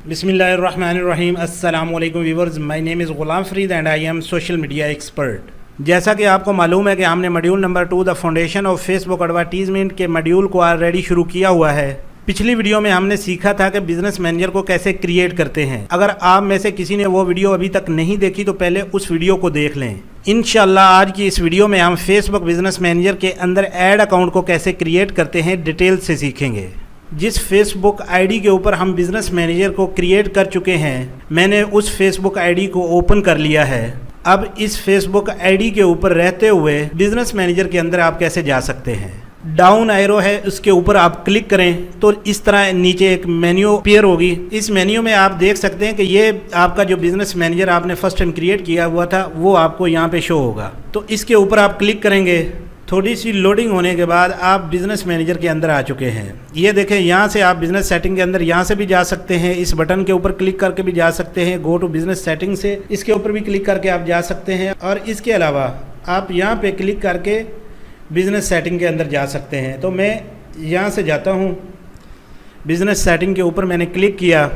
बिस्मिल्लाहिर्रहमानिर्रहीम। अस्सलाम वालेकुम viewers, my name is Ghulam Farid and I am social media expert. जैसा कि आपको मालूम है कि हमने module number 2 the foundation of Facebook advertisement के मॉड्यूल को ऑलरेडी शुरू किया हुआ है। पिछली वीडियो में हमने सीखा था कि बिजनेस मैनेजर को कैसे क्रिएट करते हैं। अगर आप में से किसी ने वो वीडियो अभी तक नहीं देखी तो पहले उस वीडियो को देख लें। इंशाल्लाह आज की इस वीडियो में हम फेसबुक बिजनेस मैनेजर के अंदर ऐड अकाउंट को कैसे क्रिएट करते हैं डिटेल से सीखेंगे। जिस फेसबुक आईडी के ऊपर हम बिजनेस मैनेजर को क्रिएट कर चुके हैं, मैंने उस फेसबुक आईडी को ओपन कर लिया है। अब इस फेसबुक आईडी के ऊपर रहते हुए बिजनेस मैनेजर के अंदर आप कैसे जा सकते हैं। डाउन एरो है, उसके ऊपर आप क्लिक करें तो इस तरह नीचे एक मेन्यू अपीयर होगी। इस मेन्यू में आप देख सकते हैं कि ये आपका जो बिजनेस मैनेजर आपने फर्स्ट टाइम क्रिएट किया हुआ था वो आपको यहाँ पे शो होगा। तो इसके ऊपर आप क्लिक करेंगे। थोड़ी सी लोडिंग होने के बाद आप बिज़नेस मैनेजर के अंदर आ चुके हैं। ये देखें, यहाँ से आप बिज़नेस सेटिंग के अंदर यहाँ से भी जा सकते हैं, इस बटन के ऊपर क्लिक करके भी जा सकते हैं। गो टू बिज़नेस सेटिंग से इसके ऊपर भी क्लिक करके आप जा सकते हैं, और इसके अलावा आप यहाँ पे क्लिक करके बिज़नेस सेटिंग के अंदर जा सकते हैं। तो मैं यहाँ से जाता हूँ, बिज़नेस सेटिंग के ऊपर मैंने क्लिक किया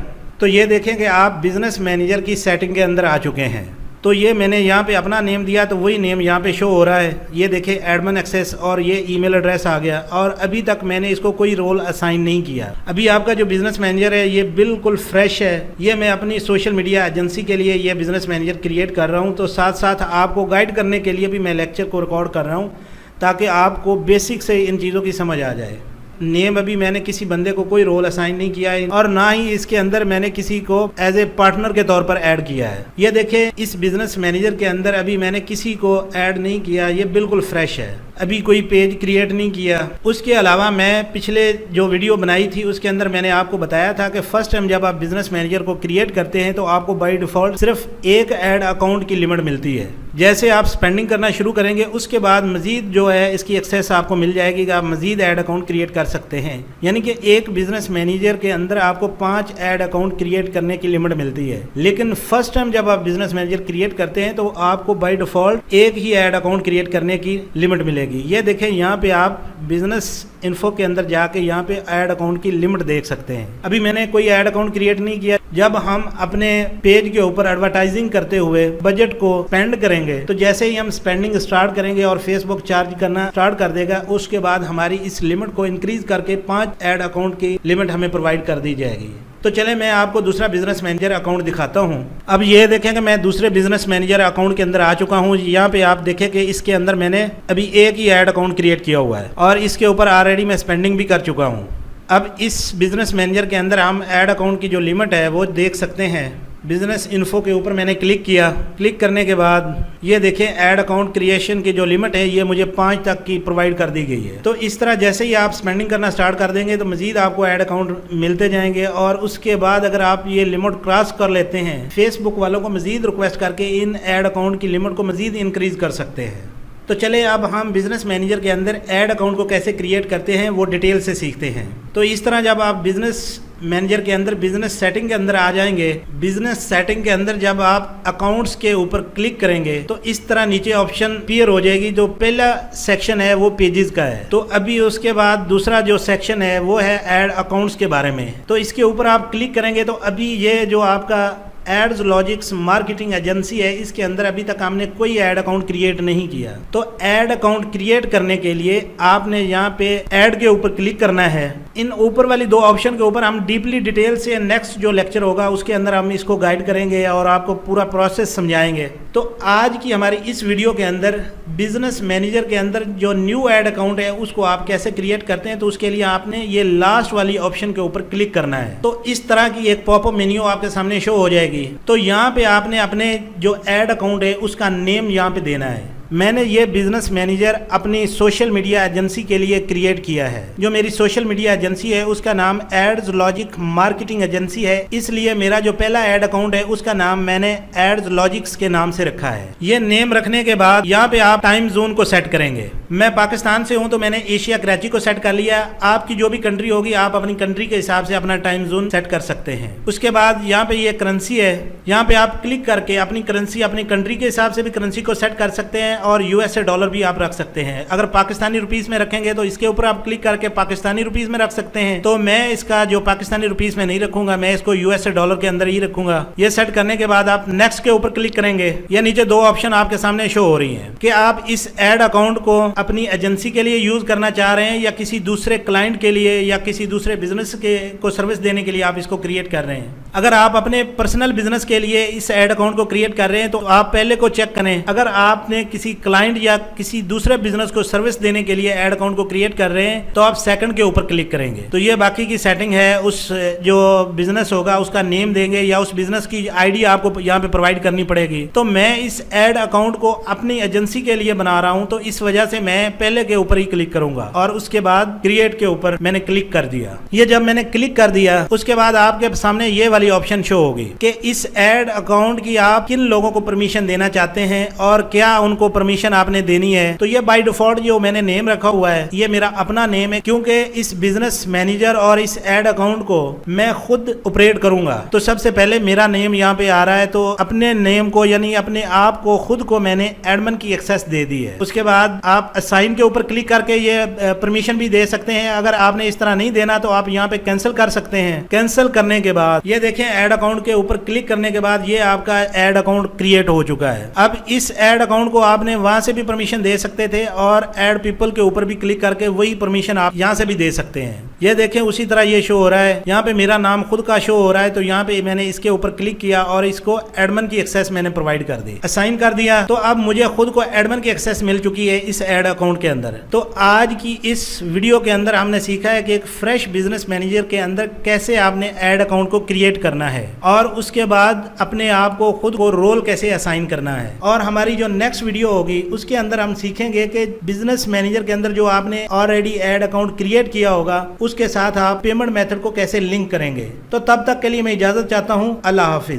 तो ये देखें कि आप बिज़नेस मैनेजर की सेटिंग के अंदर आ चुके हैं। तो ये मैंने यहाँ पे अपना नेम दिया तो वही नेम यहाँ पे शो हो रहा है। ये देखें एडमिन एक्सेस और ये ईमेल एड्रेस आ गया, और अभी तक मैंने इसको कोई रोल असाइन नहीं किया। अभी आपका जो बिज़नेस मैनेजर है ये बिल्कुल फ्रेश है। ये मैं अपनी सोशल मीडिया एजेंसी के लिए ये बिज़नेस मैनेजर क्रिएट कर रहा हूँ। तो साथ साथ आपको गाइड करने के लिए भी मैं लेक्चर को रिकॉर्ड कर रहा हूँ ताकि आपको बेसिक से इन चीज़ों की समझ आ जाए। नेम अभी मैंने किसी बंदे को कोई रोल असाइन नहीं किया है, और ना ही इसके अंदर मैंने किसी को एज ए पार्टनर के तौर पर ऐड किया है। ये देखें, इस बिजनेस मैनेजर के अंदर अभी मैंने किसी को ऐड नहीं किया, ये बिल्कुल फ्रेश है, अभी कोई पेज क्रिएट नहीं किया। उसके अलावा मैं पिछले जो वीडियो बनाई थी उसके अंदर मैंने आपको बताया था कि फर्स्ट टाइम जब आप बिजनेस मैनेजर को क्रिएट करते हैं तो आपको बाय डिफ़ॉल्ट सिर्फ एक ऐड अकाउंट की लिमिट मिलती है। जैसे आप स्पेंडिंग करना शुरू करेंगे उसके बाद मजीद जो है इसकी एक्सेस आपको मिल जाएगी कि आप मजीद ऐड अकाउंट क्रिएट कर सकते हैं। यानी कि एक बिजनेस मैनेजर के अंदर आपको 5 ऐड अकाउंट क्रिएट करने की लिमिट मिलती है। लेकिन फर्स्ट टाइम जब आप बिजनेस मैनेजर क्रिएट करते हैं तो आपको बाय डिफ़ॉल्ट एक ही ऐड अकाउंट क्रिएट करने की लिमिट मिलेगी। ये देखें, यहाँ पे आप बिजनेस इन्फो के अंदर जाके यहाँ पे ऐड अकाउंट की लिमिट देख सकते हैं। अभी मैंने कोई ऐड अकाउंट क्रिएट नहीं किया। जब हम अपने पेज के ऊपर एडवर्टाइजिंग करते हुए बजट को स्पेंड करेंगे तो जैसे ही हम स्पेंडिंग स्टार्ट करेंगे और फेसबुक चार्ज करना स्टार्ट कर देगा, उसके बाद हमारी इस लिमिट को इंक्रीज करके 5 ऐड अकाउंट की लिमिट हमें प्रोवाइड कर दी जाएगी। तो चले मैं आपको दूसरा बिजनेस मैनेजर अकाउंट दिखाता हूं। अब ये देखें कि मैं दूसरे बिजनेस मैनेजर अकाउंट के अंदर आ चुका हूं। यहाँ पे आप देखें कि इसके अंदर मैंने अभी एक ही ऐड अकाउंट क्रिएट किया हुआ है और इसके ऊपर ऑलरेडी मैं स्पेंडिंग भी कर चुका हूँ। अब इस बिजनेस मैनेजर के अंदर हम ऐड अकाउंट की जो लिमिट है वो देख सकते हैं। बिजनेस इन्फो के ऊपर मैंने क्लिक किया। क्लिक करने के बाद ये देखें, ऐड अकाउंट क्रिएशन की जो लिमिट है ये मुझे 5 तक की प्रोवाइड कर दी गई है। तो इस तरह जैसे ही आप स्पेंडिंग करना स्टार्ट कर देंगे तो मजीद आपको ऐड अकाउंट मिलते जाएंगे, और उसके बाद अगर आप ये लिमिट क्रॉस कर लेते हैं फेसबुक वालों को मजीद रिक्वेस्ट करके इन ऐड अकाउंट की लिमिट को मजीद इंक्रीज कर सकते हैं। तो चले अब हम बिजनेस मैनेजर के अंदर ऐड अकाउंट को कैसे क्रिएट करते हैं वो डिटेल से सीखते हैं। तो इस तरह जब आप बिजनेस मैनेजर के अंदर बिजनेस सेटिंग के अंदर आ जाएंगे, बिजनेस सेटिंग के अंदर जब आप अकाउंट्स के ऊपर क्लिक करेंगे तो इस तरह नीचे ऑप्शन अपीयर हो जाएगी। जो पहला सेक्शन है वो पेजेस का है। तो अभी उसके बाद दूसरा जो सेक्शन है वो है ऐड अकाउंट्स के बारे में। तो इसके ऊपर आप क्लिक करेंगे तो अभी ये जो आपका एड्स लॉजिक्स मार्केटिंग एजेंसी है, इसके अंदर अभी तक हमने कोई ऐड अकाउंट क्रिएट नहीं किया। तो ऐड अकाउंट क्रिएट करने के लिए आपने यहाँ पे ऐड के ऊपर क्लिक करना है। इन ऊपर वाली 2 ऑप्शन के ऊपर हम डीपली डिटेल से नेक्स्ट जो लेक्चर होगा उसके अंदर हम इसको गाइड करेंगे और आपको पूरा प्रोसेस समझाएंगे। तो आज की हमारी इस वीडियो के अंदर बिजनेस मैनेजर के अंदर जो न्यू ऐड अकाउंट है उसको आप कैसे क्रिएट करते हैं, तो उसके लिए आपने ये लास्ट वाली ऑप्शन के ऊपर क्लिक करना है। तो इस तरह की एक पॉपअप मेन्यू आपके सामने शो हो जाएगी। तो यहाँ पे आपने अपने जो ऐड अकाउंट है उसका नेम यहाँ पे देना है। मैंने ये बिजनेस मैनेजर अपनी सोशल मीडिया एजेंसी के लिए क्रिएट किया है। जो मेरी सोशल मीडिया एजेंसी है उसका नाम एड्स लॉजिक मार्केटिंग एजेंसी है, इसलिए मेरा जो पहला ऐड अकाउंट है उसका नाम मैंने एड्स लॉजिक्स के नाम से रखा है। ये नेम रखने के बाद यहाँ पे आप टाइम जोन को सेट करेंगे। मैं पाकिस्तान से हूँ तो मैंने एशिया कराची को सेट कर लिया। आपकी जो भी कंट्री होगी आप अपनी कंट्री के हिसाब से अपना टाइम जोन सेट कर सकते हैं। उसके बाद यहाँ पे ये करेंसी है, यहाँ पे आप क्लिक करके अपनी करेंसी अपनी कंट्री के हिसाब से भी करेंसी को सेट कर सकते हैं, اور USA डॉलर भी आप रख सकते हैं। अगर पाकिस्तानी रुपीस में रखेंगे तो इसके ऊपर आप क्लिक करके पाकिस्तानी रुपीस में रख सकते हैं। तो मैं इसका जो पाकिस्तानी रुपीस में नहीं रखूंगा, मैं इसको USA डॉलर के अंदर ही रखूंगा। ये सेट करने के बाद आप नेक्स्ट के ऊपर क्लिक करेंगे। ये नीचे दो ऑप्शन आपके सामने शो हो रही हैं कि आप इस एड अकाउंट को अपनी एजेंसी के लिए यूज करना चाह रहे हैं या किसी दूसरे क्लाइंट के लिए या किसी दूसरे बिजनेस को सर्विस देने के लिए आप इसको क्रिएट कर रहे हैं। अगर आप अपने पर्सनल बिजनेस के लिए इस एड अकाउंट को क्रिएट कर रहे हैं तो आप पहले को चेक करें। अगर आपने किसी क्लाइंट या किसी दूसरे बिजनेस को सर्विस देने के लिए एड अकाउंट को क्रिएट कर रहे हैं तो आप सेकंड के ऊपर क्लिक करेंगे। तो ये बाकी की सेटिंग है, उस जो बिजनेस होगा उसका नेम देंगे या उस बिजनेस की आईडी आपको यहाँ पे प्रोवाइड करनी पड़ेगी। तो मैं इस एड अकाउंट को अपनी एजेंसी के लिए बना रहा हूँ, तो इस वजह से मैं पहले के ऊपर ही क्लिक करूंगा और उसके बाद क्रिएट के ऊपर मैंने क्लिक कर दिया। ये जब मैंने क्लिक कर दिया उसके बाद आपके सामने ये वाली ऑप्शन शो होगी कि इस एड अकाउंट की आप किन लोगों को परमिशन देना चाहते हैं और क्या उनको परमिशन आपने देनी है। तो ये बाय डिफॉल्ट जो मैंने नेम रखा हुआ है ये मेरा अपना नेम है, क्योंकि इस बिजनेस मैनेजर और इस एड अकाउंट को मैं खुद ऑपरेट करूंगा। तो सबसे पहले मेरा नेम यहाँ पे आ रहा है, तो अपने नेम को यानी अपने आप को खुद को मैंने एडमिन की एक्सेस दे दी है। उसके बाद आप असाइन के ऊपर क्लिक करके ये परमिशन भी दे सकते हैं। अगर आपने इस तरह नहीं देना तो आप यहाँ पे कैंसिल कर सकते हैं। कैंसिल करने के बाद ये देखें एड अकाउंट के ऊपर क्लिक करने के बाद ये आपका एड अकाउंट क्रिएट हो चुका है। अब इस एड अकाउंट को आपने वहां से भी परमिशन दे सकते थे और एड पीपल के ऊपर भी क्लिक करके वही परमिशन आप यहाँ से भी दे सकते हैं। ये देखें उसी तरह ये शो हो रहा है, यहाँ पे मेरा नाम खुद का शो हो रहा है। तो यहाँ पे मैंने इसके ऊपर क्लिक किया और इसको एडमिन की एक्सेस मैंने प्रोवाइड कर दी, असाइन कर दिया। तो अब मुझे खुद को एडमिन की एक्सेस मिल चुकी है इस एड अकाउंट के अंदर। तो आज की इस वीडियो के अंदर हमने सीखा है कि एक फ्रेश बिजनेस मैनेजर के अंदर कैसे आपने एड अकाउंट को क्रिएट करना है और उसके बाद अपने आप को खुद को रोल कैसे असाइन करना है। और हमारी जो नेक्स्ट वीडियो होगी उसके अंदर हम सीखेंगे कि बिजनेस मैनेजर के अंदर जो आपने ऑलरेडी एड अकाउंट क्रिएट किया होगा उसके साथ आप पेमेंट मेथड को कैसे लिंक करेंगे। तो तब तक के लिए मैं इजाजत चाहता हूं। अल्लाह हाफिज।